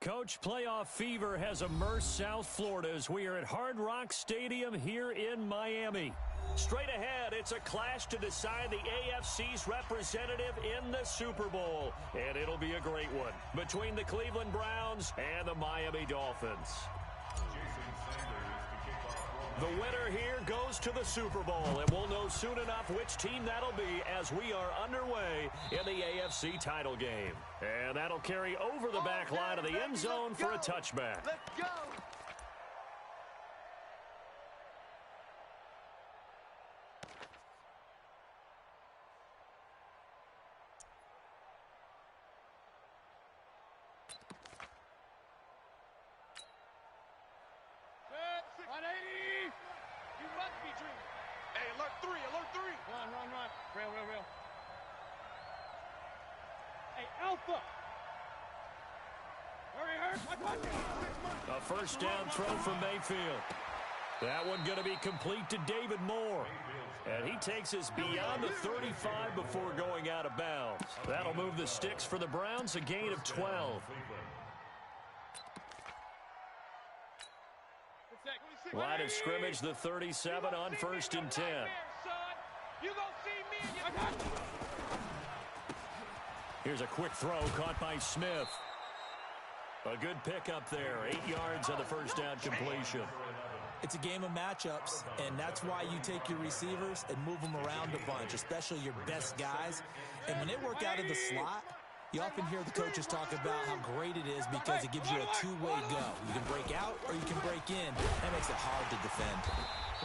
Coach, playoff fever has immersed South Florida as we are at Hard Rock Stadium here in Miami. Straight ahead, it's a clash to decide the AFC's representative in the Super Bowl. And it'll be a great one between the Cleveland Browns and the Miami Dolphins. The winner here goes to the Super Bowl, and we'll know soon enough which team that'll be as we are underway in the AFC title game. And that'll carry over the back line of the end zone for a touchback. Let's go! A first down throw from Mayfield. That one going to be complete to David Moore. And he takes us beyond the 35 before going out of bounds. That'll move the sticks for the Browns, a gain of 12. Line of scrimmage, the 37 on 1st and 10. Here's a quick throw caught by Smith. A good pickup there. 8 yards on the first down completion. It's a game of matchups, and that's why you take your receivers and move them around a bunch, especially your best guys. And when they work out of the slot, you often hear the coaches talk about how great it is because it gives you a two-way go. You can break out or you can break in. That makes it hard to defend.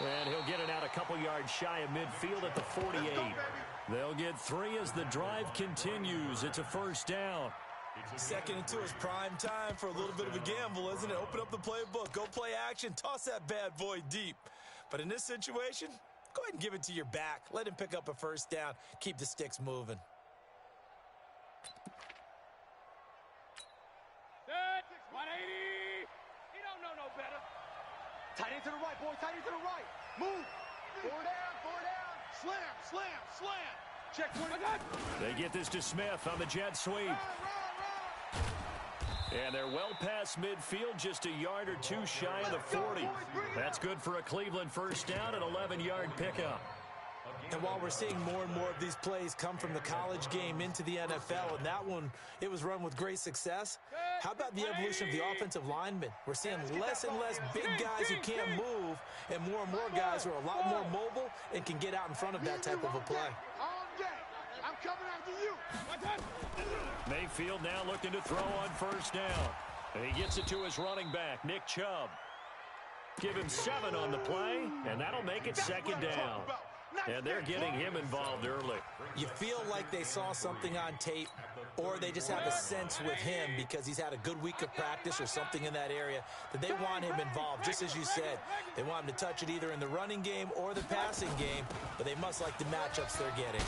And he'll get it out a couple yards shy of midfield at the 48. They'll get 3 as the drive continues. It's a first down. Second and 2 is prime time for a little bit of a gamble, isn't it? Open up the playbook, go play action, toss that bad boy deep. But in this situation, go ahead and give it to your back. Let him pick up a first down. Keep the sticks moving. Set, 180. He don't know no better. Tight end to the right, boy. Tight end to the right. Move. 4 down, 4 down. Slam, slam, slam. Check 20. They get this to Smith on the jet sweep. And they're well past midfield, just a yard or 2 shy of the 40. That's good for a Cleveland first down, an 11-yard pickup. And while we're seeing more and more of these plays come from the college game into the NFL, and that one, it was run with great success, how about the evolution of the offensive linemen? We're seeing less and less big guys who can't move, and more guys who are a lot more mobile and can get out in front of that type of a play. I'm coming after you. Mayfield now looking to throw on first down. And he gets it to his running back, Nick Chubb. Give him 7 on the play, and that'll make it second down. And they're getting him involved early. You feel like they saw something on tape, or they just have a sense with him because he's had a good week of practice or something in that area that they want him involved. Just as you said, they want him to touch it either in the running game or the passing game, but they must like the matchups they're getting.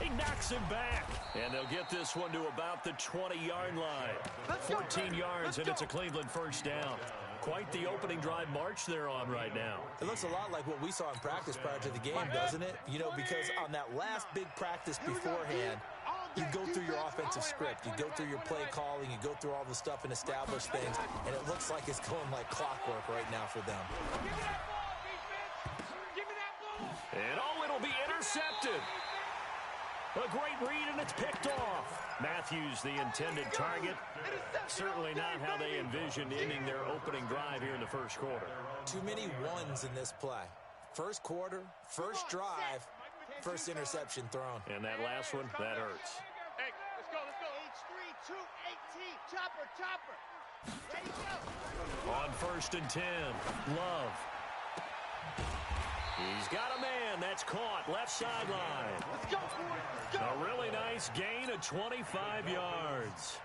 He knocks him back, and they'll get this one to about the 20-yard line. 14 yards, and it's a Cleveland first down. Quite the opening drive march they're on right now. It looks a lot like what we saw in practice prior to the game, doesn't it? You know, because on that last big practice beforehand, you go through your offensive script. You go through your play calling. You go through all the stuff and establish things, and it looks like it's going like clockwork right now for them. And it'll be intercepted. A great read, and it's picked off. Matthews, the intended target. Certainly not how they envisioned ending their opening drive here in the first quarter. Too many ones in this play. First quarter, first drive, first interception thrown. And that last one, that hurts. Hey, let's go. H3, 2, 18. Chopper. Ready, go. On 1st and 10, Love. He's got a man. That's caught. Left sideline. Let's go, boy. Let's go. A really nice gain of 25 yards.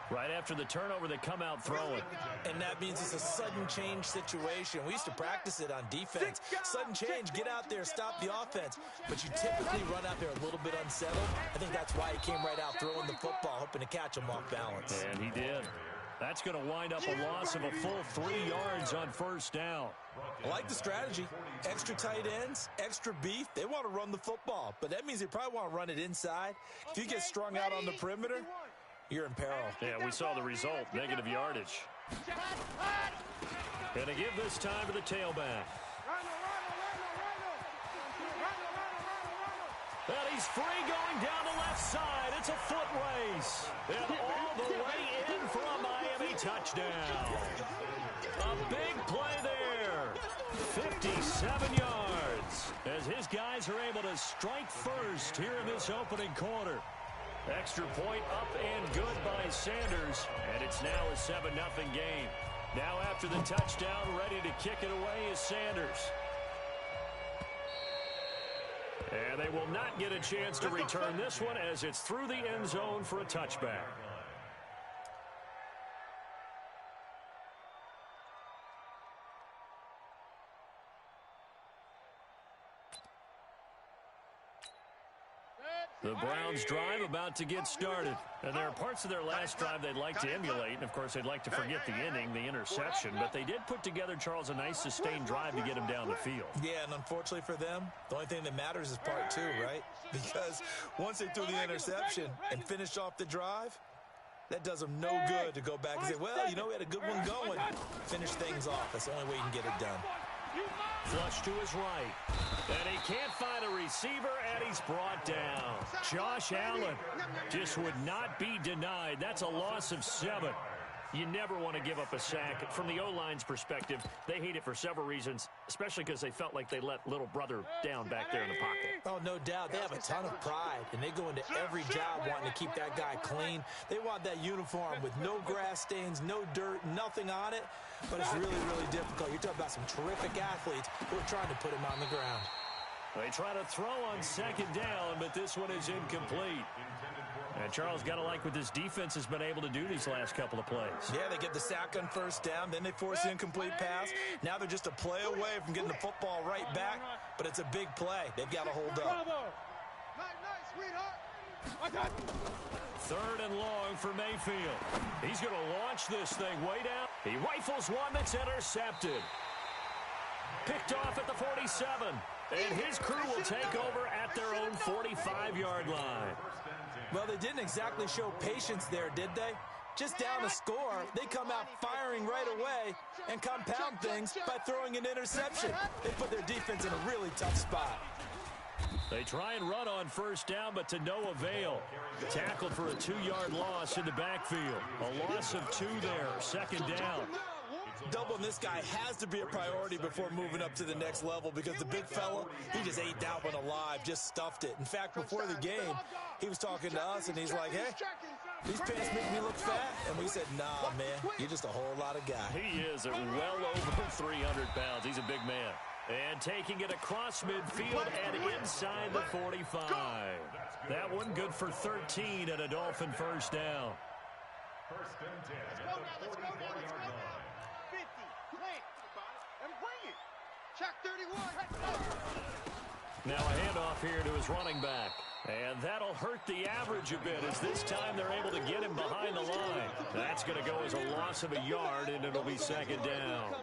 Right after the turnover, they come out throwing. And that means it's a sudden change situation. We used to practice it on defense. Sudden change, get out there, stop the offense. But you typically run out there a little bit unsettled. I think that's why he came right out throwing the football, hoping to catch him off balance. And he did. That's going to wind up a loss of a full 3 yards on first down. I like the strategy. Extra tight ends, extra beef. They want to run the football, but that means they probably want to run it inside. If you get strung out on the perimeter, you're in peril. Yeah, we saw the result, negative yardage. Gonna give this time to the tailback. And he's free going down the left side. It's a foot race. And all the way in for a Miami touchdown. A big play there. 57 yards. As his guys are able to strike first here in this opening quarter. Extra point up and good by Sanders. And it's now a 7-0 game. Now after the touchdown, ready to kick it away is Sanders. And they will not get a chance to return this one as it's through the end zone for a touchback. The Browns drive about to get started. And there are parts of their last drive they'd like to emulate. And, of course, they'd like to forget the inning, the interception. But they did put together, Charles, a nice sustained drive to get him down the field. Yeah, and unfortunately for them, the only thing that matters is part two, right? Because once they threw the interception and finished off the drive, that does them no good to go back and say, well, you know, we had a good one going. Finish things off. That's the only way you can get it done. Flush to his right. And he can't find a receiver, and he's brought down. Josh Allen just would not be denied. That's a loss of 7. You never want to give up a sack. From the O-line's perspective, they hate it for several reasons, especially because they felt like they let little brother down back there in the pocket. Oh, no doubt. They have a ton of pride, and they go into every job wanting to keep that guy clean. They want that uniform with no grass stains, no dirt, nothing on it. But it's really, really difficult. You're talking about some terrific athletes who are trying to put him on the ground. They try to throw on second down, but this one is incomplete. And Charles, got to like what this defense has been able to do these last couple of plays. Yeah, they get the sack on first down, then they force the incomplete pass. Now they're just a play away from getting the football right back, but it's a big play. They've got to hold up. Third and long for Mayfield. He's going to launch this thing way down. He rifles one that's intercepted. Picked off at the 47. And his crew will take over at their own 45-yard line. Well, they didn't exactly show patience there, did they? Just down a score, they come out firing right away and compound things by throwing an interception. They put their defense in a really tough spot. They try and run on first down, but to no avail. Tackled for a 2-yard loss in the backfield. A loss of 2 there, second down. Doubling this guy has to be a priority before moving up to the next level because the big fella, he just ate that one alive, just stuffed it. In fact, before the game, he was talking to us, and he's like, hey, these pants make me look fat. And we said, nah, man, you're just a whole lot of guy. He is at well over 300 pounds. He's a big man. And taking it across midfield and inside the 45. That one good for 13 and a Dolphin first down. First and 10. Let's go now. 50, plant, and bring it. Check 31. Now a handoff here to his running back. And that'll hurt the average a bit as this time they're able to get him behind the line. That's going to go as a loss of a yard, and it'll be second down.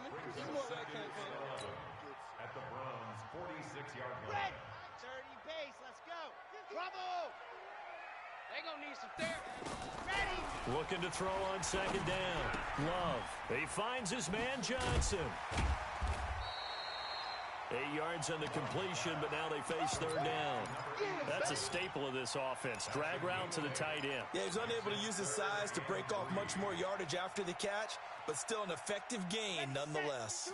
At the Browns' 46-yard line. 30 pace, let's go. Bravo! They're going to need some therapy. Ready! Looking to throw on second down. Love. He finds his man Johnson. 8 yards on the completion, but now they face third down. That's a staple of this offense. Drag route to the tight end. Yeah, he's unable to use his size to break off much more yardage after the catch, but still an effective gain nonetheless.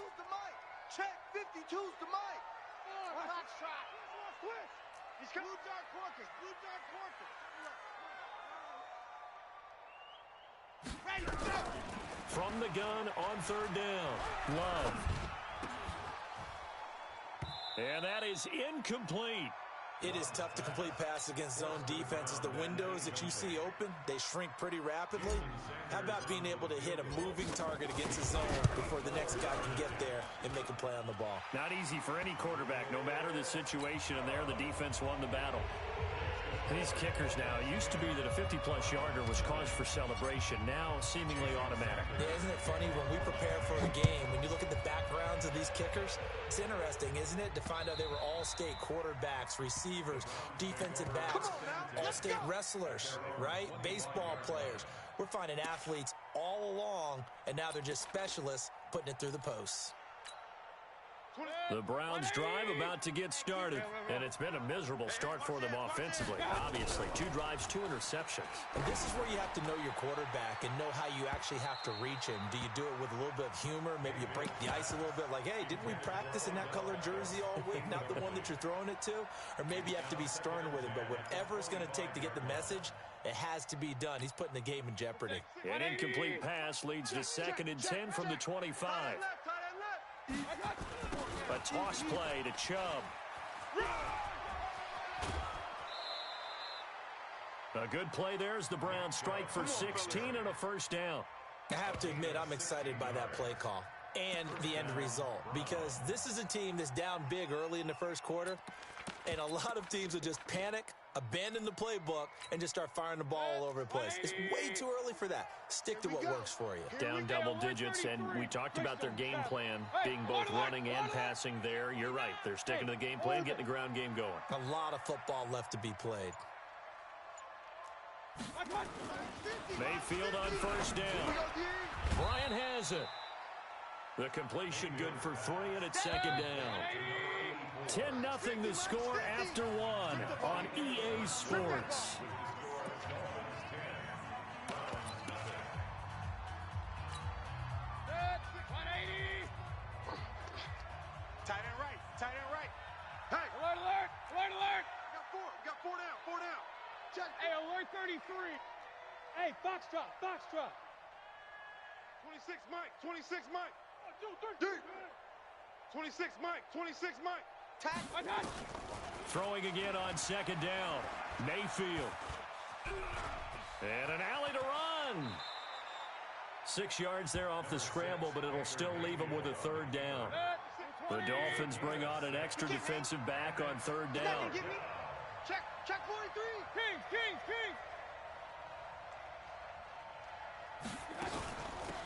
Check 52's the mic. Hot shot. He's got blue dark porkers. Blue dark porkers. Ready, go. From the gun on third down. Love. And that is incomplete. It is tough to complete passes against zone defenses. The windows that you see open, they shrink pretty rapidly. How about being able to hit a moving target against the zone before the next guy can get there and make a play on the ball? Not easy for any quarterback, no matter the situation, and there the defense won the battle. These kickers now, it used to be that a 50-plus yarder was cause for celebration. Now, seemingly automatic. Yeah, isn't it funny when we prepare for a game, when you look at the backgrounds of these kickers, it's interesting, isn't it, to find out they were all-state quarterbacks, receivers, defensive backs, all-state wrestlers, right? Baseball players. We're finding athletes all along, and now they're just specialists putting it through the posts. The Browns drive about to get started, and it's been a miserable start for them offensively. Obviously, 2 drives, 2 interceptions. And this is where you have to know your quarterback and know how you actually have to reach him. Do you do it with a little bit of humor? Maybe you break the ice a little bit like, hey, didn't we practice in that colored jersey all week, not the one that you're throwing it to? Or maybe you have to be stern with him, but whatever it's going to take to get the message, it has to be done. He's putting the game in jeopardy. An incomplete pass leads to 2nd and 10 from the 25. A toss play to Chubb. A good play there as the Browns strike for 16 and a first down. I have to admit, I'm excited by that play call and the end result, because this is a team that's down big early in the first quarter, and a lot of teams will just panic, abandon the playbook, and just start firing the ball all over the place. It's way too early for that. Stick to what works for you. Down double digits, and we talked about their game plan being both running and passing there. You're right. They're sticking to the game plan, getting the ground game going. A lot of football left to be played. Mayfield on first down. Bryant has it. The completion good for 3, and it's 2nd down. 10-0 the score after 1 on EA Sports. Tight end right, tight end right. Hey, alert, alert, alert, alert. Got 4 down, 4 down. Check. Hey, alert 33. Hey, Foxtrot, Foxtrot. 26 Mike, 26 Mike. 26 Mike, 26 Mike. Throwing again on 2nd down. Mayfield. And an alley to run. 6 yards there off the scramble, but it'll still leave him with a 3rd down. The Dolphins bring on an extra defensive back on 3rd down. Check 43. King.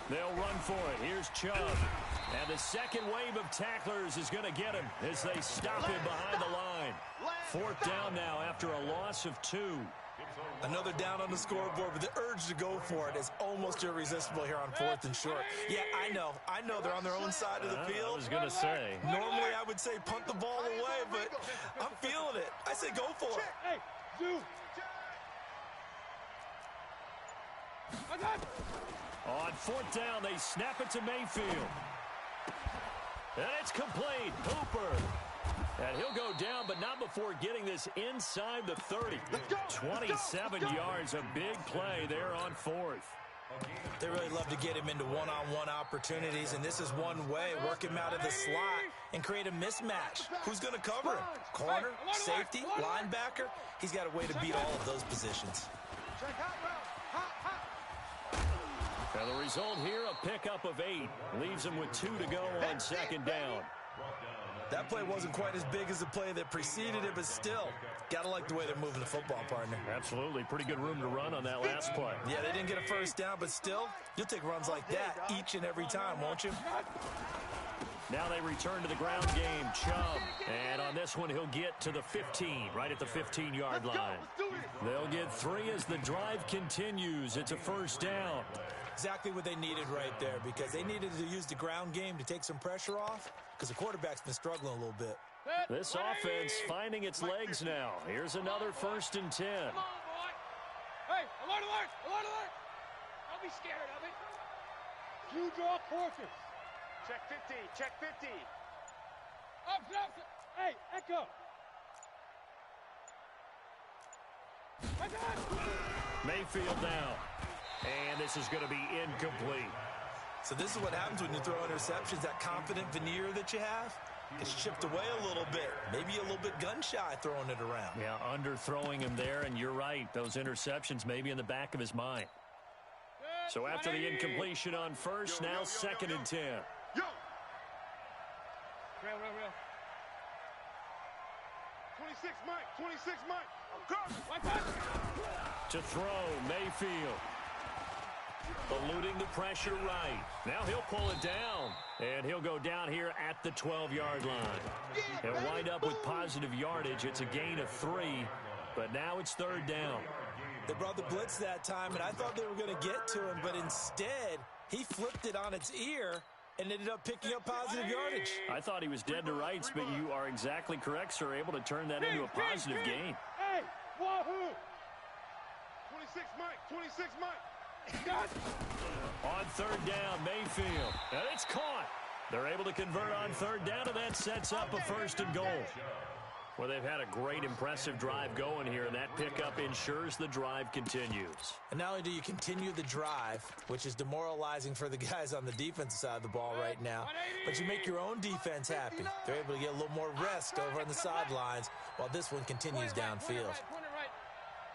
They'll run for it. Here's Chubb. And the second wave of tacklers is going to get him as they stop him behind the line. 4th down now after a loss of 2. Another down on the scoreboard, but the urge to go for it is almost irresistible here on 4th and short. Yeah, I know they're on their own side of the field. I was going to say. Normally I would say punt the ball away, but I'm feeling it. I say go for it. Hey, Zoo. On 4th down, they snap it to Mayfield. And it's complete. Hooper. And he'll go down, but not before getting this inside the 30. 27 yards, a big play there on 4th. They really love to get him into one-on-one opportunities, and this is one way. Work him out of the slot and create a mismatch. Who's going to cover him? Corner, safety, linebacker? He's got a way to beat all of those positions. And the result here, a pickup of 8. Leaves him with 2 to go on 2nd down. That play wasn't quite as big as the play that preceded it, but still, got to like the way they're moving the football, partner. Absolutely. Pretty good room to run on that last play. Yeah, they didn't get a first down, but still, you'll take runs like that each and every time, won't you? Now they return to the ground game. Chubb. And on this one, he'll get to the 15, right at the 15-yard line. They'll get 3 as the drive continues. It's a first down. Exactly what they needed right there, because they needed to use the ground game to take some pressure off, because the quarterback's been struggling a little bit. This offense finding its legs now. Here's another 1st and 10. Come on, boy. Hey, alert, alert, alert, alert. Don't be scared of it. You draw quarters. Check 50, check 50. Up. Hey, Echo. Mayfield now. And this is going to be incomplete. So this is what happens when you throw interceptions. That confident veneer that you have gets chipped away a little bit. Maybe a little bit gun-shy throwing it around. Yeah, underthrowing him there, and you're right. Those interceptions may be in the back of his mind. So after the incompletion on first, now 2nd and 10. Real. 26 26, Mike. 26, Mike. I'm coming. To throw, Mayfield. Eluding the pressure right. Now he'll pull it down. And he'll go down here at the 12-yard line. He'll wind up with positive yardage. It's a gain of 3, but now it's 3rd down. They brought the blitz that time, and I thought they were going to get to him, but instead he flipped it on its ear and ended up picking up positive yardage. I thought he was dead to rights, but you are exactly correct, sir. Able to turn that into a positive gain. Hey, wahoo! 26, Mike. 26, Mike. On 3rd down, Mayfield. And it's caught. They're able to convert on 3rd down, and that sets up a 1st and goal. Well, they've had a great, impressive drive going here, and that pickup ensures the drive continues. And not only do you continue the drive, which is demoralizing for the guys on the defensive side of the ball right now, but you make your own defense happy. They're able to get a little more rest over on the sidelines while this one continues downfield.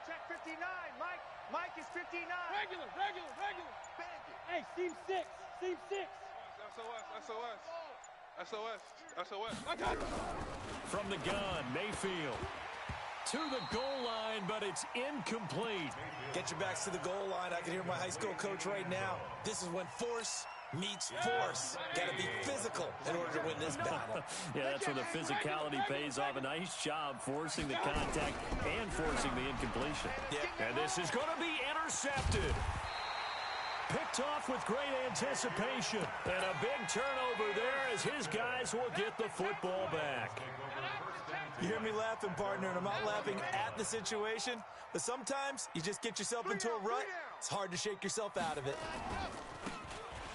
Check 59, Mike. Mike is 59. Regular. Hey, seam 6. SOS. I got it. From the gun, Mayfield to the goal line, but it's incomplete. Get your backs to the goal line. I can hear my high school coach right now. This is when force meets force. Got to be physical in order to win this battle. Yeah, that's where the physicality pays off. A nice job forcing the contact and forcing the incompletion. Yeah. And this is going to be intercepted. Picked off with great anticipation. And a big turnover there as his guys will get the football back. You hear me laughing, partner, and I'm not laughing at the situation, but sometimes you just get yourself into a rut. It's hard to shake yourself out of it.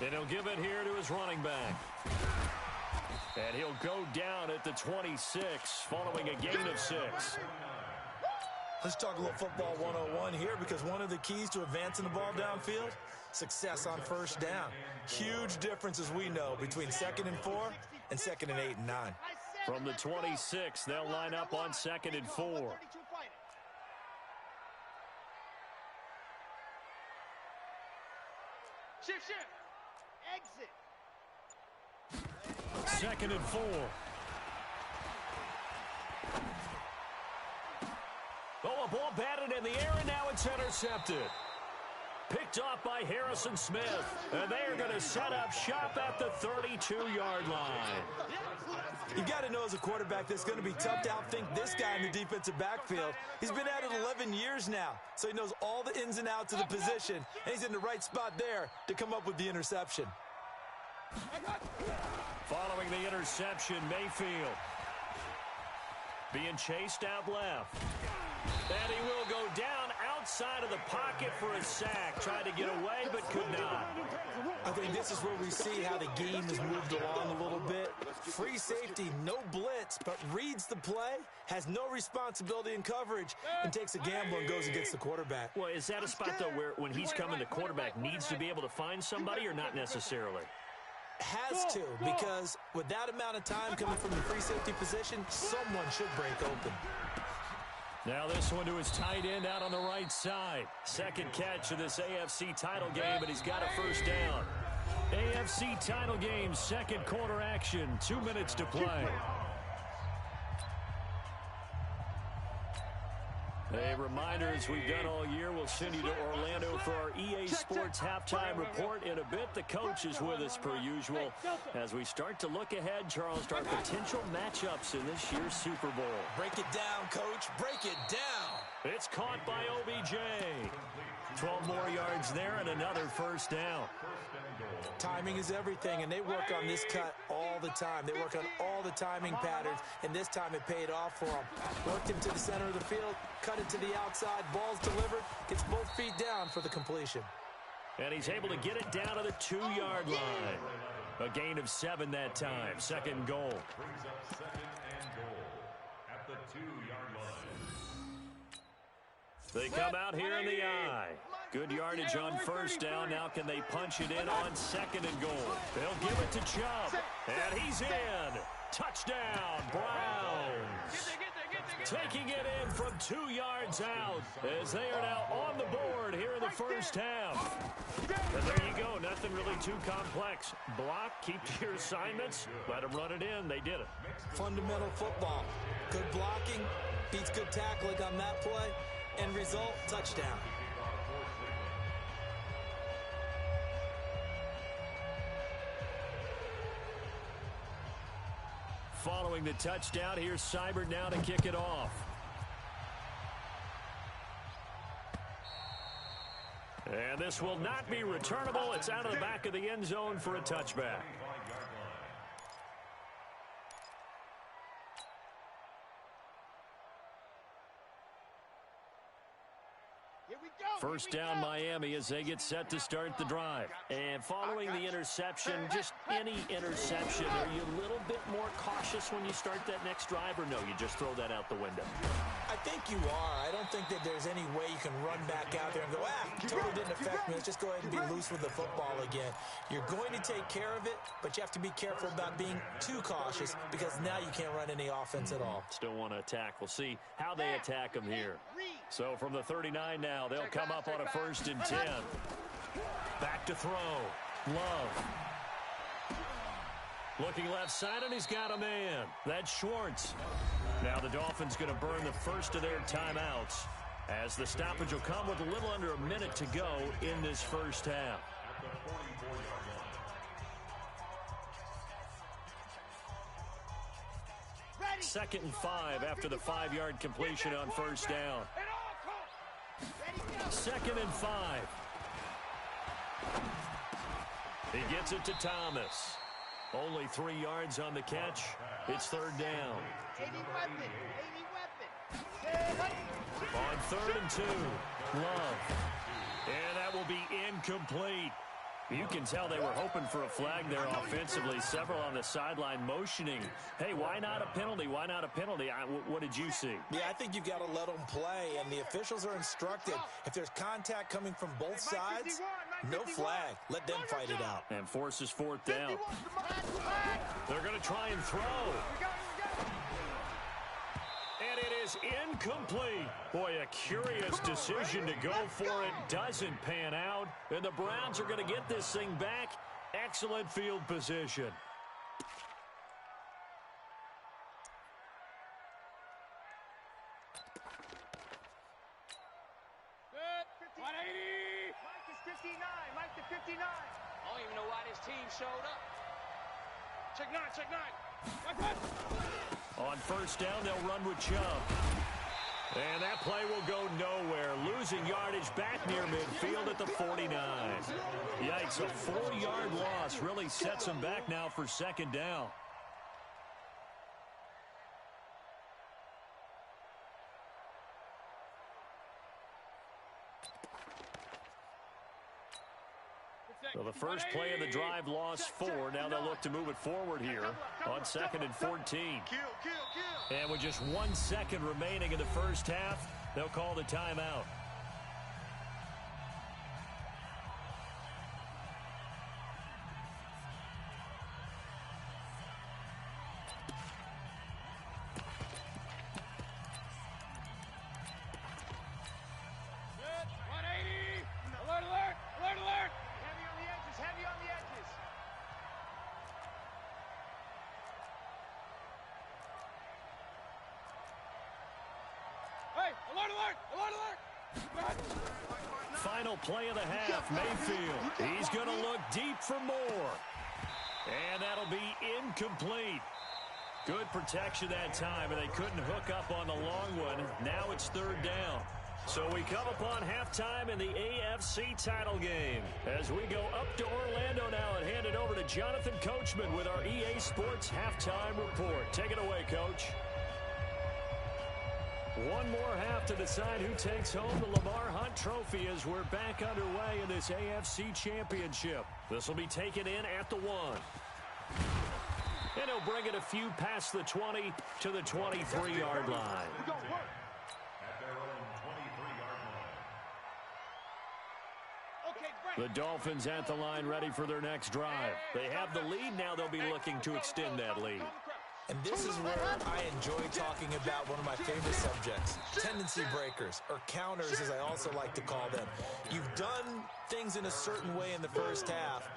And he'll give it here to his running back. And he'll go down at the 26, following a gain of 6. Let's talk a little football 101 here, because one of the keys to advancing the ball downfield, success on 1st down. Huge difference, as we know, between 2nd and 4 and 2nd and 8 and 9. From the 26, they'll line up on 2nd and 4. Shift. Exit. 2nd and 4. Oh, a ball batted in the air, and now it's intercepted. Picked off by Harrison Smith, and they are going to set up shop at the 32-yard line. You got to know as a quarterback that it's going to be tough to outthink this guy in the defensive backfield. He's been at it 11 years now, so he knows all the ins and outs of the position, and he's in the right spot there to come up with the interception. Following the interception, Mayfield being chased out left. And he will go down outside of the pocket for a sack. Tried to get away, but could not. I think this is where we see how the game has moved along a little bit. Free safety, no blitz, but reads the play, has no responsibility in coverage, and takes a gamble and goes and gets the quarterback. Well, is that a spot, though, where when he's coming, the quarterback needs to be able to find somebody, or not necessarily? Has to, because with that amount of time coming from the free safety position, someone should break open. Now this one to his tight end out on the right side. Second catch of this AFC title game, and he's got a 1st down. AFC title game, 2nd quarter action, 2 minutes to play. A reminder, as we've done all year, we'll send you to Orlando for our EA Sports halftime report in a bit. The coach is with us per usual as we start to look ahead, Charles, to our potential matchups in this year's Super Bowl. Break it down, coach. Break it down. It's caught by OBJ. 12 more yards there and another 1st down. Timing is everything, and they work on this cut all the time. They work on all the timing patterns, and this time it paid off for them. Worked him to the center of the field, cut it to the outside, ball's delivered, gets both feet down for the completion. And he's able to get it down to the 2-yard line. A gain of 7 that time. 2nd goal. Brings up 2nd and goal at the 2-yard line. They come out here in the eye. Good yardage on 1st down. Now can they punch it in on 2nd and goal? They'll give it to Chubb. And he's in. Touchdown, Browns. Taking it in from 2 yards out as they are now on the board here in the 1st half. And there you go. Nothing Nothing really too complex. Block, keep to your assignments, let them run it in. They did it. Fundamental football. Good blocking beats good tackling on that play. End result, touchdown. Following the touchdown, here's Seibert now to kick it off. And this will not be returnable. It's out of the back of the end zone for a touchback. First down Miami as they get set to start the drive. And following the interception, just any interception, are you a little bit more cautious when you start that next drive, or no, you just throw that out the window? I think you are. I don't think that there's any way you can run back out there and go, totally didn't affect me. Let's just go ahead and be loose with the football again. You're going to take care of it, but you have to be careful about being too cautious because now you can't run any offense at all. Still want to attack. We'll see how they attack them here. So from the 39 now, they'll come up on a 1st and 10. Back to throw. Love. Looking left side, and he's got a man. That's Schwartz. Now the Dolphins going to burn the first of their timeouts as the stoppage will come with a little under a minute to go in this first half. Second and 5 after the 5-yard completion on first down. 2nd and 5. He gets it to Thomas. Only 3 yards on the catch. It's 3rd down. On 3rd and 2, Love. And that will be incomplete. You can tell they were hoping for a flag there offensively. Several on the sideline motioning. Hey, why not a penalty? Why not a penalty? What did you see? Yeah, I think you've got to let them play, and the officials are instructed. If there's contact coming from both sides, no flag. Let them fight it out. And forces 4th down. They're going to try and throw. And it is incomplete. Boy, a curious decision to go for it. Doesn't pan out. And the Browns are going to get this thing back. Excellent field position. Good. 180. Mike is 59. Mike to 59. I don't even know why this team showed up. Check 9. Check 9. On first down, they'll run with Chubb. And that play will go nowhere. Losing yardage back near midfield at the 49. Yikes, a 4-yard loss really sets them back now for 2nd down. So the first play of the drive lost 4. Now they'll look to move it forward here on 2nd and 14. And with just 1 second remaining in the first half, they'll call the timeout. Final play of the half, Mayfield. He's going to look deep for more. And that'll be incomplete. Good protection that time, and they couldn't hook up on the long one. Now it's 3rd down. So we come upon halftime in the AFC title game. As we go up to Orlando now and hand it over to Jonathan Coachman with our EA Sports Halftime Report. Take it away, Coach. One more half to decide who takes home the Lamar Hunt Trophy as we're back underway in this AFC Championship. This will be taken in at the 1. And he'll bring it a few past the 20 to the 23-yard line. At their own 23-yard line. The Dolphins at the line ready for their next drive. They have the lead. Now they'll be looking to extend that lead. And this is where I enjoy talking about one of my favorite subjects, tendency breakers, or counters as I also like to call them. You've done things in a certain way in the first half,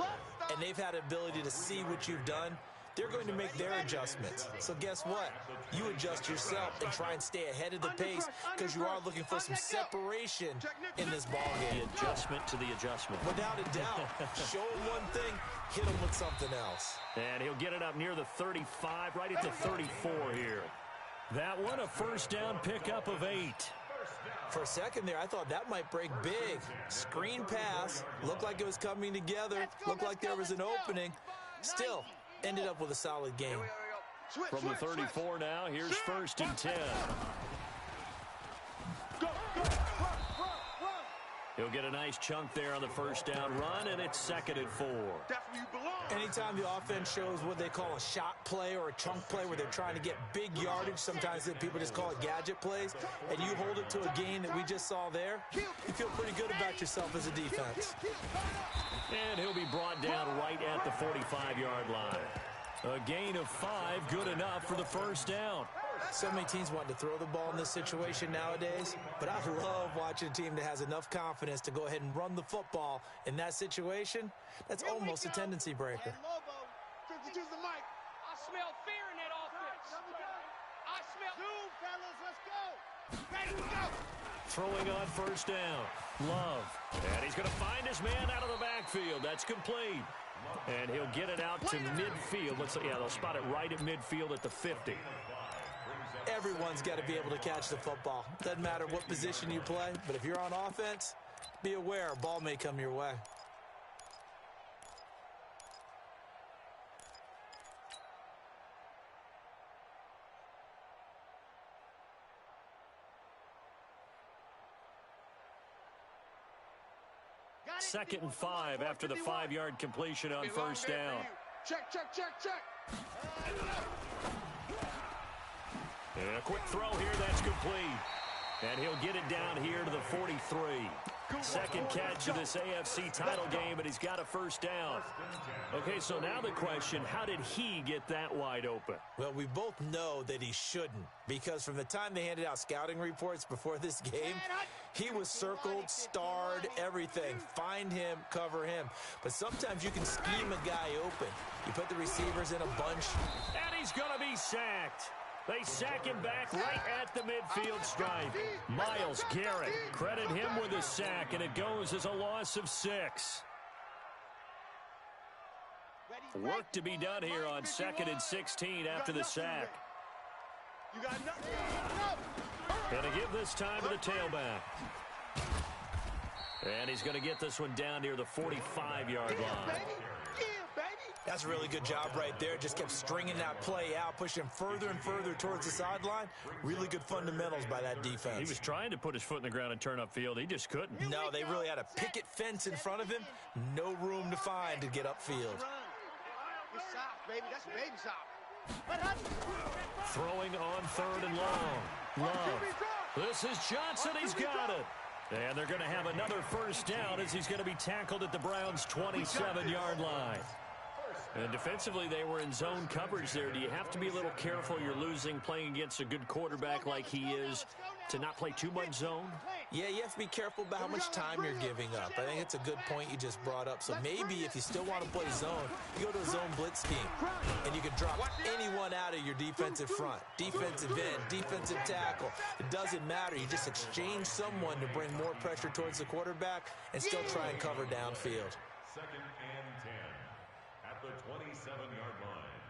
and they've had the ability to see what you've done. They're going to make their adjustments. So guess what? You adjust yourself and try and stay ahead of the pace because you are looking for some separation in this ball game. The adjustment to the adjustment. Without a doubt. Show him one thing, hit him with something else. And he'll get it up near the 35, right at the 34 here. That one, a first down pickup of 8. For a second there, I thought that might break big. Screen pass. Looked like it was coming together. Looked like there was an opening. Still, ended up with a solid game. From the 34 now, here's first and 10. He'll get a nice chunk there on the first down run, and it's second and 4. Anytime the offense shows what they call a shot play or a chunk play where they're trying to get big yardage, sometimes people just call it gadget plays, and you hold it to a gain that we just saw there, you feel pretty good about yourself as a defense. And he'll be brought down right at the 45-yard line. A gain of 5, good enough for the first down. So many teams want to throw the ball in this situation nowadays, but I love watching a team that has enough confidence to go ahead and run the football in that situation. That's almost a tendency breaker. I smell fear in that offense. I smell... Two, fellas, let's go. Ready to go. Throwing on first down. Love. And he's going to find his man out of the backfield. That's complete. And he'll get it out to midfield. They'll spot it right at midfield at the 50. Everyone's got to be able to catch the football. Doesn't matter what position you play, but if you're on offense, be aware a ball may come your way. Second and 5 after the 5-yard completion on first down. Check. And a quick throw here, that's complete. And he'll get it down here to the 43. Second catch of this AFC title game, and he's got a first down. Okay, so now the question, how did he get that wide open? Well, we both know that he shouldn't, because from the time they handed out scouting reports before this game, he was circled, starred, everything. Find him, cover him. But sometimes you can scheme a guy open. You put the receivers in a bunch. And he's going to be sacked. They sack him back right at the midfield stripe. Myles Garrett, credit him with a sack, and it goes as a loss of 6. Work to be done here on 2nd and 16 after the sack. And to give this time to the tailback. And he's going to get this one down near the 45-yard line. That's a really good job right there. Just kept stringing that play out, pushing him further and further towards the sideline. Really good fundamentals by that defense. He was trying to put his foot in the ground and turn upfield. He just couldn't. No, they really had a picket fence in front of him. No room to find to get upfield. It's soft, baby. That's baby soft. Throwing on 3rd and long. Love. This is Johnson. He's got it. And they're going to have another first down as he's going to be tackled at the Browns' 27-yard line. And defensively, they were in zone coverage there. Do you have to be a little careful? You're losing, playing against a good quarterback like he is, to not play too much zone? Yeah, you have to be careful about how much time you're giving up. I think it's a good point you just brought up. So maybe if you still want to play zone, you go to a zone blitz scheme, and you can drop anyone out of your defensive front, defensive end, defensive tackle. It doesn't matter. You just exchange someone to bring more pressure towards the quarterback and still try and cover downfield. 2nd and 10 at the 27-yard line.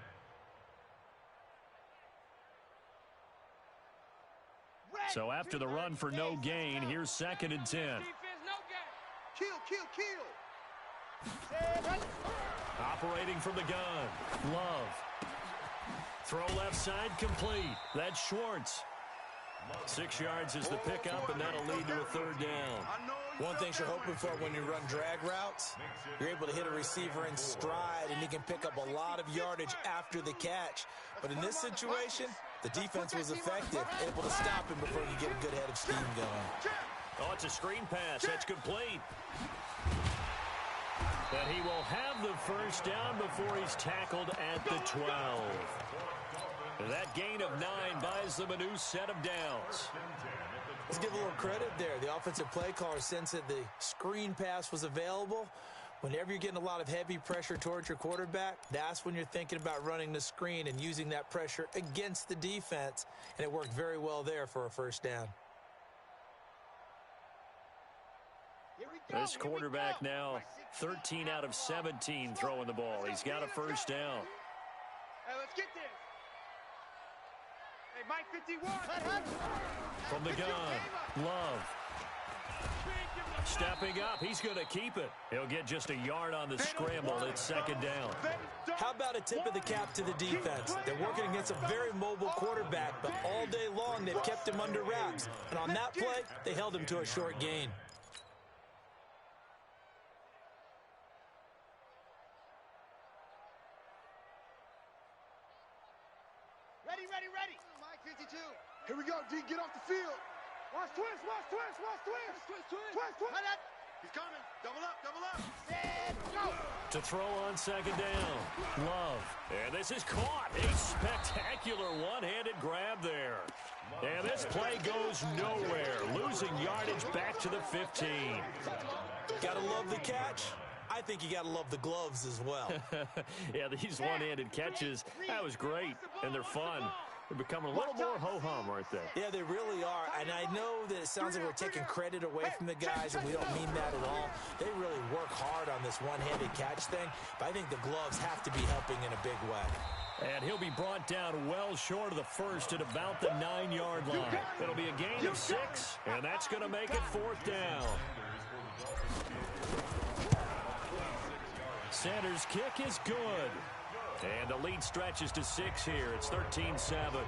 So after the run for no gain, here's 2nd and 10. Kill. Operating from the gun. Love. Throw left side complete. That's Schwartz. 6 yards is the pickup, and that'll lead to a 3rd down. One thing you're hoping for when you run drag routes, you're able to hit a receiver in stride, and he can pick up a lot of yardage after the catch. But in this situation, the defense was effective, able to stop him before he could get a good head of steam going. Oh, it's a screen pass. That's complete. But he will have the first down before he's tackled at the 12. That gain of 9 buys them a new set of downs. Let's give a little credit there. The offensive play caller sensed that the screen pass was available. Whenever you're getting a lot of heavy pressure towards your quarterback, that's when you're thinking about running the screen and using that pressure against the defense. And it worked very well there for a first down. This quarterback now 13 out of 17 throwing the ball. He's got a first down. Hey, let's get this. Hey, Mike 51. From the gun, Love. Stepping up, he's going to keep it. He'll get just a yard on the scramble. It's second down. How about a tip of the cap to the defense? They're working against a very mobile quarterback, but all day long they've kept him under wraps. And on that play, they held him to a short gain. Ready. Mike 52. Here we go, D. Get off the field. Watch twist. He's coming. Double up. And go. To throw on second down, Love. And this is caught. A spectacular one-handed grab there. And this play goes nowhere. Losing yardage back to the 15. Gotta love the catch. I think you got to love the gloves as well. Yeah, these one-handed catches, that was great, and they're fun. They're becoming a little more ho-hum, aren't they? Yeah, they really are, and I know that it sounds like we're taking credit away from the guys, and we don't mean that at all. They really work hard on this one-handed catch thing, but I think the gloves have to be helping in a big way. And he'll be brought down well short of the first at about the 9-yard line. It'll be a gain of 6, and that's going to make it fourth down. Sanders' kick is good. And the lead stretches to 6 here. It's 13-7. Well,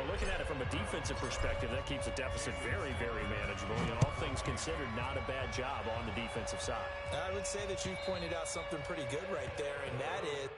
looking at it from a defensive perspective, that keeps the deficit very, very manageable. And all things considered, not a bad job on the defensive side. I would say that you've pointed out something pretty good right there, and that is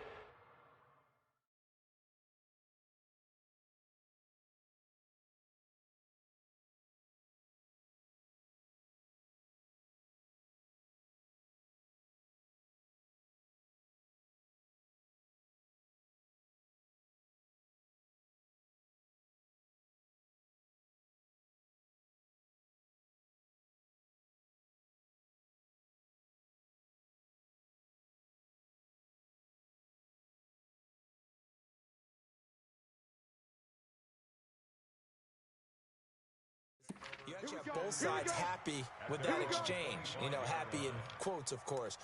you actually have both sides happy with that exchange. You know, happy in quotes, of course.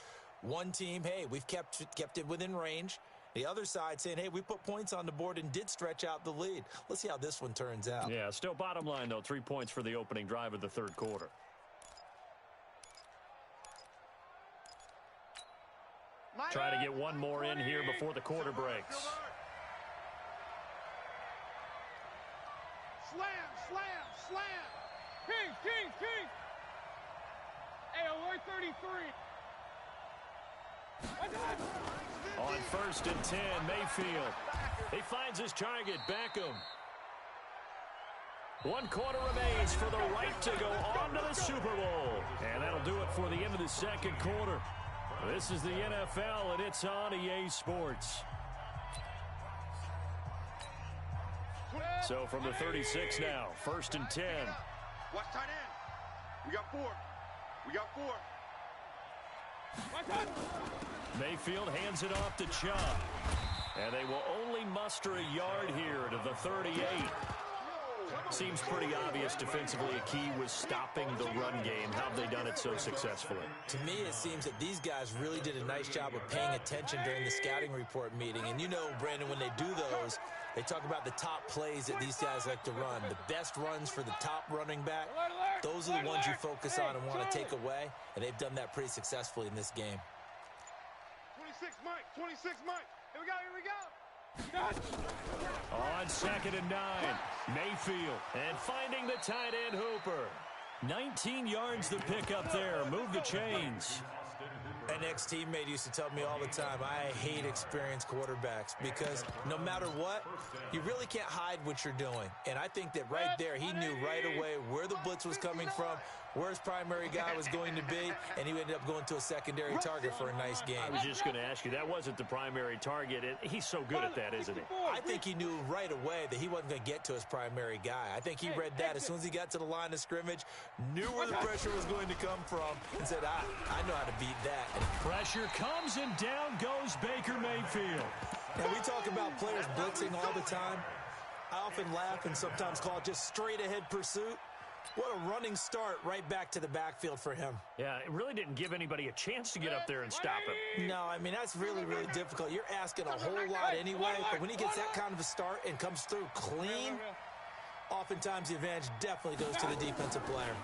One team, hey, we've kept it within range. The other side saying, hey, we put points on the board and did stretch out the lead. Let's see how this one turns out. Yeah, still bottom line, though, 3 points for the opening drive of the third quarter. Try to get one more in here before the quarter breaks. Slam. King. Hey, alert 33. On 1st and 10, Mayfield. He finds his target, Beckham. 1 quarter remains for the right to go on to the Super Bowl. And that'll do it for the end of the second quarter. This is the NFL, and it's on EA Sports. So from the 36 now, 1st and 10. Watch tight end. We got 4. Mayfield hands it off to Chubb. And they will only muster a yard here to the 38. Seems pretty obvious defensively a key was stopping the run game. How have they done it so successfully? To me, it seems that these guys really did a nice job of paying attention during the scouting report meeting. And you know, Brandon, when they do those, they talk about the top plays that these guys like to run. The best runs for the top running back, those are the ones you focus on and want to take away. And they've done that pretty successfully in this game. 26 Mike. Here we go. On 2nd and 9, Mayfield. And finding the tight end, Hooper. 19 yards the pick up there. Move the chains. An ex-teammate used to tell me all the time, I hate experienced quarterbacks because no matter what, you really can't hide what you're doing. And I think that right there, he knew right away where the blitz was coming from, where his primary guy was going to be, and he ended up going to a secondary target for a nice game. I was just going to ask you, that wasn't the primary target, and he's so good at that, isn't he? I think he knew right away that he wasn't going to get to his primary guy. I think he read that as soon as he got to the line of scrimmage, knew where the pressure was going to come from, and said, I know how to beat that. Pressure comes, and down goes Baker Mayfield. And we talk about players blitzing all the time. I often laugh and sometimes call it just straight-ahead pursuit. What a running start right back to the backfield for him. Yeah, it really didn't give anybody a chance to get up there and stop him. No, I mean, that's really, really difficult. You're asking a whole lot anyway, but when he gets that kind of a start and comes through clean, oftentimes the advantage definitely goes to the defensive player.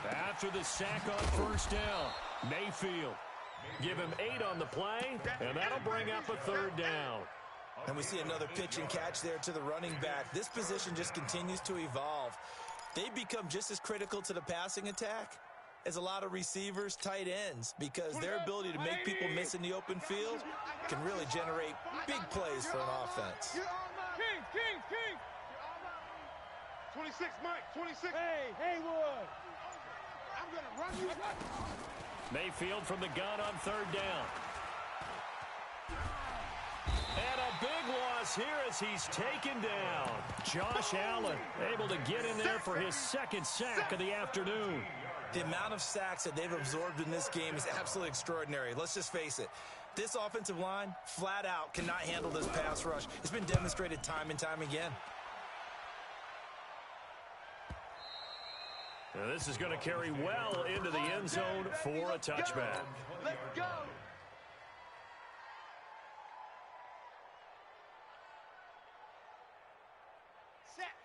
After the sack on first down, Mayfield. Give him 8 on the play, and that'll bring up a third down. And we see another pitch and catch there to the running back. This position just continues to evolve. They become just as critical to the passing attack as a lot of receivers, tight ends, because their ability to make people miss in the open field can really generate big plays for an offense. King. 26, Mike, 26. Hey, Haywood. I'm going to run you. Mayfield from the gun on third down. And a big loss here as he's taken down. Josh Allen able to get in there for his second sack of the afternoon. The amount of sacks that they've absorbed in this game is absolutely extraordinary. Let's just face it. This offensive line, flat out, cannot handle this pass rush. It's been demonstrated time and time again. Now this is going to carry well into the end zone for a touchback. Let's go.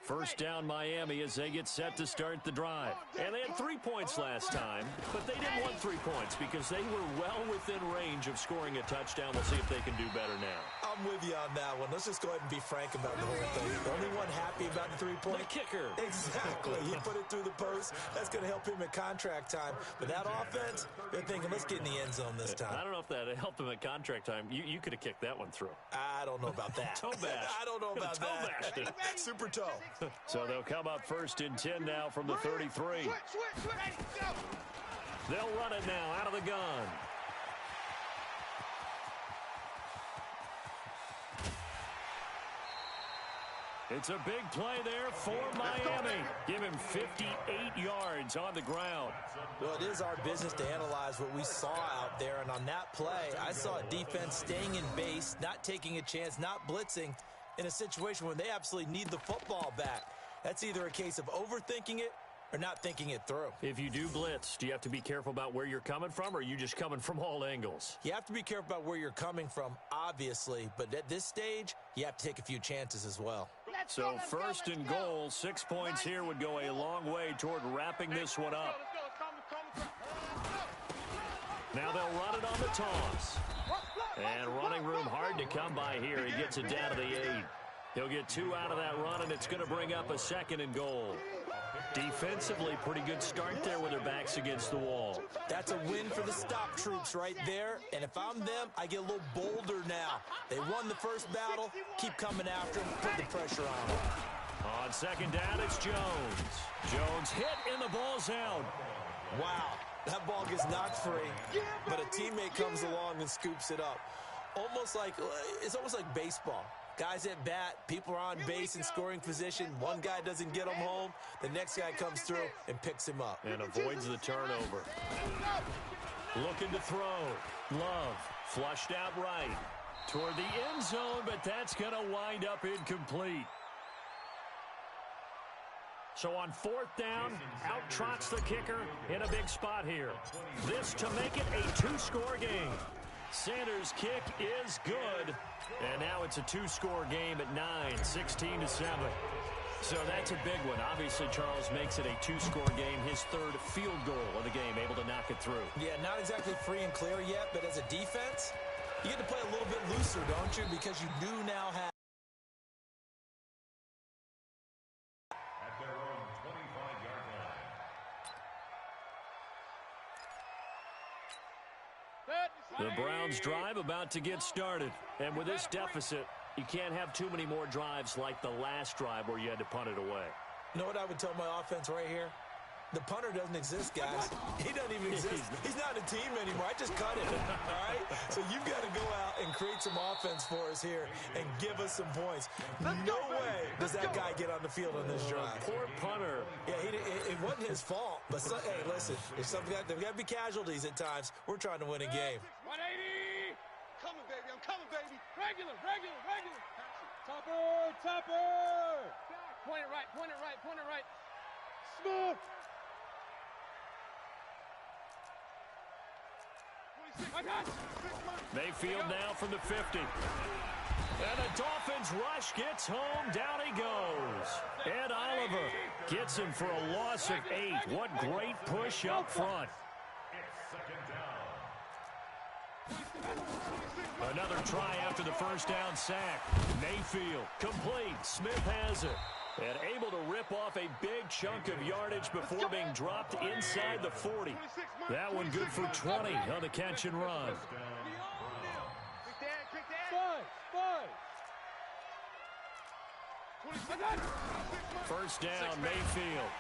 First down Miami as they get set to start the drive. And they had 3 points last time, but they didn't want 3 points because they were well within range of scoring a touchdown. We'll see if they can do better now. I'm with you on that one. Let's just go ahead and be frank about the whole thing. The only one happy about the 3-point? The kicker. Exactly. He put it through the post. That's going to help him at contract time. But that offense, they're thinking, let's get in the end zone this time. I don't know if that helped him at contract time. You could have kicked that one through. I don't know about that. Toe bash. I don't know about toe bashed it. Super toe. So they'll come up first and 10 now from the 33. They'll run it now out of the gun. It's a big play there for Miami. Give him 58 yards on the ground. Well, it is our business to analyze what we saw out there. And on that play, I saw a defense staying in base, not taking a chance, not blitzing in a situation where they absolutely need the football back. That's either a case of overthinking it or not thinking it through. If you do blitz, do you have to be careful about where you're coming from, or are you just coming from all angles? You have to be careful about where you're coming from, obviously. But at this stage, you have to take a few chances as well. So first and goal, 6 points here would go a long way toward wrapping this one up. Now they'll run it on the toss. And running room hard to come by here. He gets it down to the 8. He'll get 2 out of that run, and it's going to bring up a second and goal. Defensively, pretty good start there with their backs against the wall. That's a win for the stop troops right there. And if I'm them, I get a little bolder now. They won the first battle. Keep coming after them. Put the pressure on them. On second down, it's Jones. Jones hit, and the ball's out. Wow. That ball gets knocked free, but a teammate comes along and scoops it up. It's almost like baseball. Guys at bat, people are on base in scoring position. One guy doesn't get him home. The next guy comes through and picks him up. And avoids the turnover. Looking to throw. Love flushed out right toward the end zone, but that's going to wind up incomplete. So on fourth down, out trots the kicker in a big spot here. This to make it a 2-score game. Sanders' kick is good. And now it's a 2-score game at 9, 16-7. So that's a big one. Obviously, Charles makes it a 2-score game, his third field goal of the game, able to knock it through. Yeah, not exactly free and clear yet, but as a defense, you get to play a little bit looser, don't you? Because you do now have At their own 25-yard line. The Browns drive about to get started. And with this deficit, you can't have too many more drives like the last drive where you had to punt it away. You know what I would tell my offense right here? The punter doesn't exist, guys. He doesn't even exist. He's not a team anymore. I just cut him, all right? So you've got to go out and create some offense for us here and give us some points. No way does that guy get on the field on this drive. Poor punter. Yeah, it wasn't his fault. But, hey, listen, there's got to be casualties at times. We're trying to win a game. 180. Coming, baby. I'm coming, baby. Regular. Topper. Point it right. Smooth. Mayfield now from the 50. And the Dolphins rush gets home. Down he goes. Ed Oliver gets him for a loss of 8. What great push up front. Another try after the first down sack. Mayfield complete. Smith has it. And able to rip off a big chunk of yardage before being dropped inside the 40. That one good for 20 on the catch and run. First down, Mayfield.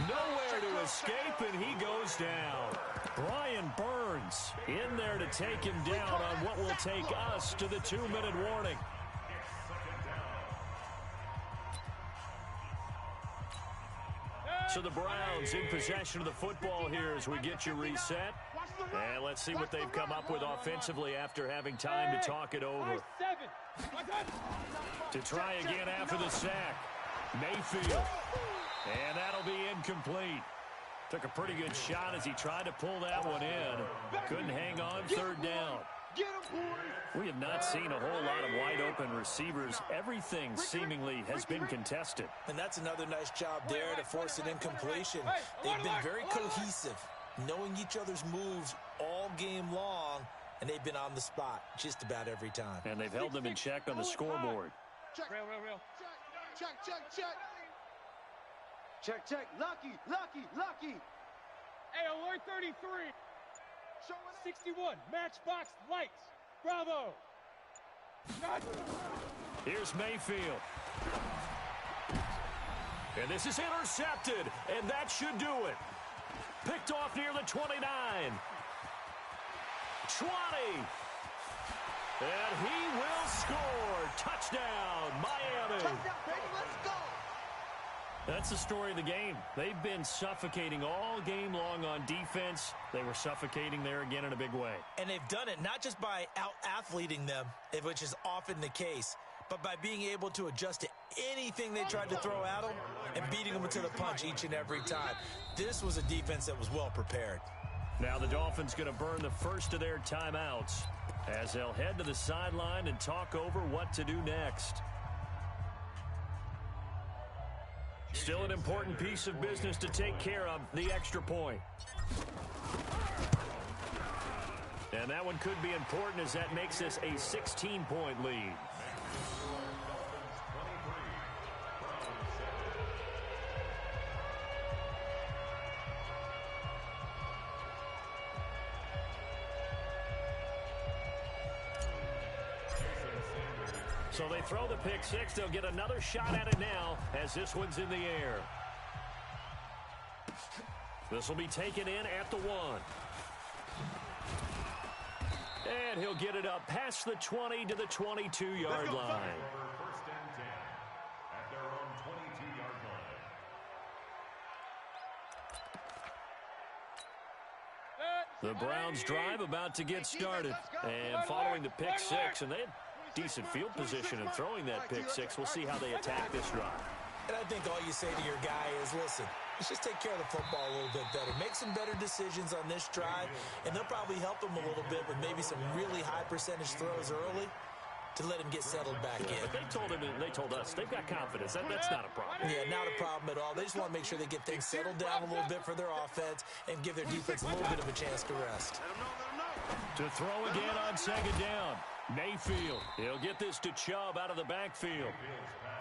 Nowhere to escape, and he goes down. Brian Burns in there to take him down on what will take us to the 2-minute warning. So the Browns in possession of the football here as we get you reset. And let's see what they've come up with offensively after having time to talk it over. To try again after the sack. Mayfield. And that'll be incomplete. Took a pretty good shot as he tried to pull that one in. Couldn't hang on. Third down. We have not seen a whole lot of wide-open receivers. Everything seemingly has been contested. And that's another nice job there to force an incompletion. They've been very cohesive, knowing each other's moves all game long, and they've been on the spot just about every time. And they've held them in check on the scoreboard. Real. Check. Lucky. Hey, alert 33. 61, matchbox lights. Bravo. Here's Mayfield. And this is intercepted, and that should do it. Picked off near the 29. 20. And he will score. Touchdown, Miami. Touchdown, baby. Let's go. That's the story of the game. They've been suffocating all game long on defense. They were suffocating there again in a big way. And they've done it not just by out-athleting them, which is often the case, but by being able to adjust to anything they tried to throw at them and beating them to the punch each and every time. This was a defense that was well prepared. Now the Dolphins going to burn the first of their timeouts as they'll head to the sideline and talk over what to do next. Still an important piece of business to take care of, the extra point. And that one could be important as that makes this a 16-point lead. So they throw the pick six. They'll get another shot at it now as this one's in the air. This will be taken in at the 1. And he'll get it up past the 20 to the 22-yard line. First and 10 at their own 22-yard line. The Browns drive about to get started. And following the pick six, and they had decent field position in throwing that pick six. We'll see how they attack this drive. And I think all you say to your guy is, listen, let's just take care of the football a little bit better. Make some better decisions on this drive, and they'll probably help him a little bit with maybe some really high percentage throws early to let him get settled back in. But they told us they've got confidence. That's not a problem. Yeah, not a problem at all. They just want to make sure they get things settled down a little bit for their offense and give their defense a little bit of a chance to rest. To throw again on second down. Mayfield. He'll get this to Chubb out of the backfield.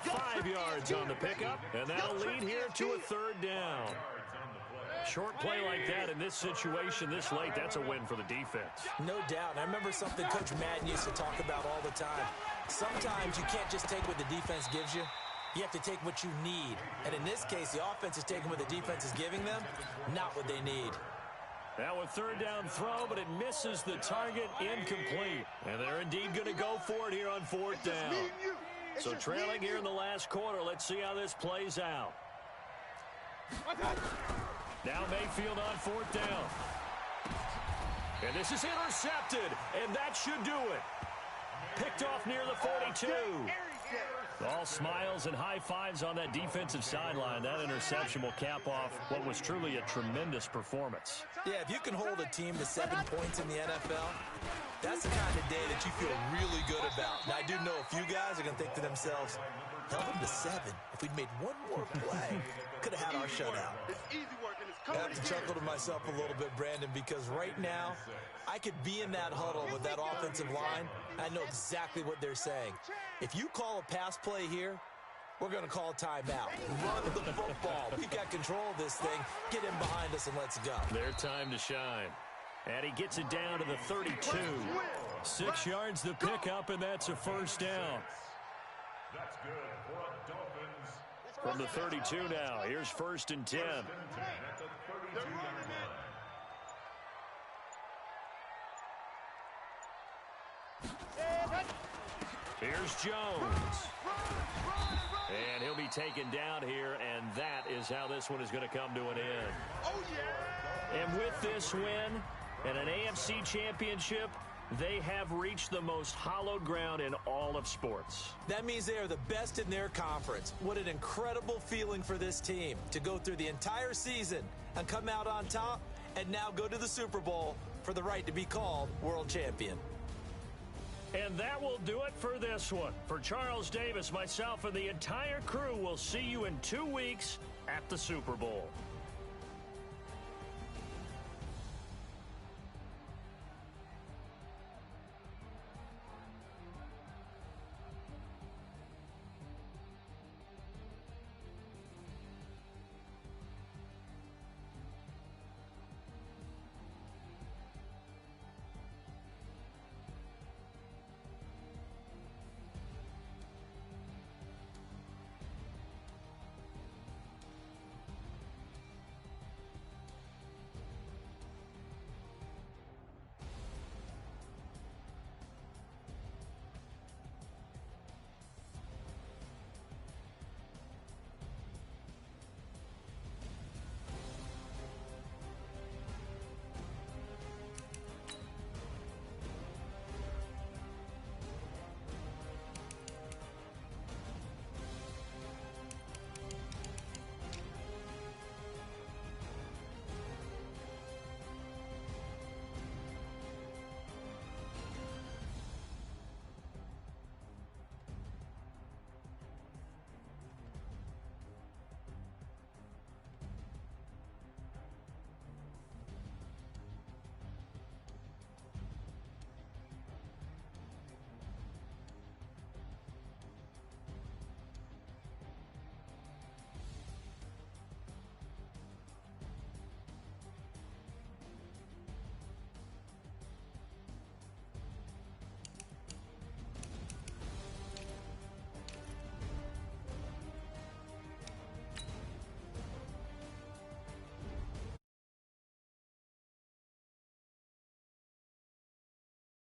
5 yards on the pickup, and that'll lead here to a third down. Short play like that in this situation this late, that's a win for the defense. No doubt. I remember something Coach Madden used to talk about all the time. Sometimes you can't just take what the defense gives you. You have to take what you need. And in this case, the offense is taking what the defense is giving them, not what they need. Now a third down throw, but it misses the target, incomplete. And they're indeed going to go for it here on fourth down. So trailing here in the last quarter, let's see how this plays out. Now Mayfield on fourth down. And this is intercepted, and that should do it. Picked off near the 42. All smiles and high fives on that defensive sideline. That interception will cap off what was truly a tremendous performance. Yeah, if you can hold a team to 7 points in the NFL, that's the kind of day that you feel really good about. Now, I do know a few guys are going to think to themselves, held them to 7. If we'd made one more play, could have had our shutout. I have to chuckle to myself a little bit, Brandon, because right now, I could be in that huddle with that offensive line. I know exactly what they're saying. If you call a pass play here, we're going to call a timeout. Run the football. We've got control of this thing. Get in behind us and let's go. Their time to shine. And he gets it down to the 32. 6 yards the pickup, and that's a first down. That's good for a Dolphins. From the 32 now, here's 1st and 10. At the 32-yard line. Here's Jones. And he'll be taken down here, and that is how this one is going to come to an end. Oh, yeah! And with this win and an AFC championship, they have reached the most hallowed ground in all of sports. That means they are the best in their conference. What an incredible feeling for this team to go through the entire season and come out on top and now go to the Super Bowl for the right to be called world champion. And that will do it for this one. For Charles Davis, myself, and the entire crew, we'll see you in 2 weeks at the Super Bowl.